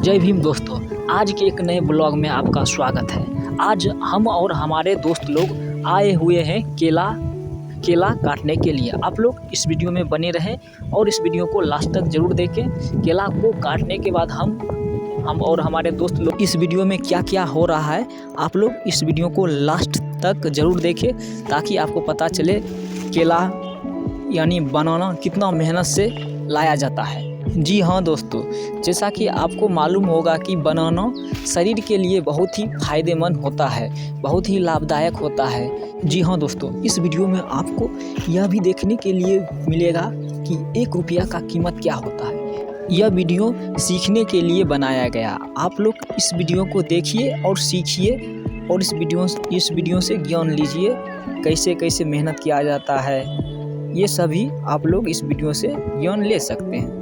जय भीम दोस्तों, आज के एक नए ब्लॉग में आपका स्वागत है। आज हम और हमारे दोस्त लोग आए हुए हैं केला काटने के लिए। आप लोग इस वीडियो में बने रहें और इस वीडियो को लास्ट तक ज़रूर देखें। केला को काटने के बाद हम और हमारे दोस्त लोग इस वीडियो में क्या क्या हो रहा है, आप लोग इस वीडियो को लास्ट तक ज़रूर देखें ताकि आपको पता चले केला यानी बनाना कितना मेहनत से लाया जाता है। जी हाँ दोस्तों, जैसा कि आपको मालूम होगा कि बनाना शरीर के लिए बहुत ही फ़ायदेमंद होता है, बहुत ही लाभदायक होता है। जी हाँ दोस्तों, इस वीडियो में आपको यह भी देखने के लिए मिलेगा कि 1 रुपया का कीमत क्या होता है। यह वीडियो सीखने के लिए बनाया गया। आप लोग इस वीडियो को देखिए और सीखिए और इस वीडियो से ज्ञान लीजिए, कैसे कैसे मेहनत किया जाता है। ये सभी आप लोग इस वीडियो से ज्ञान ले सकते हैं।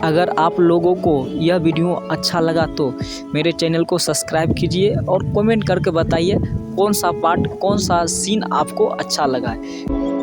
अगर आप लोगों को यह वीडियो अच्छा लगा तो मेरे चैनल को सब्सक्राइब कीजिए और कमेंट करके बताइए कौन सा पार्ट, कौन सा सीन आपको अच्छा लगा है।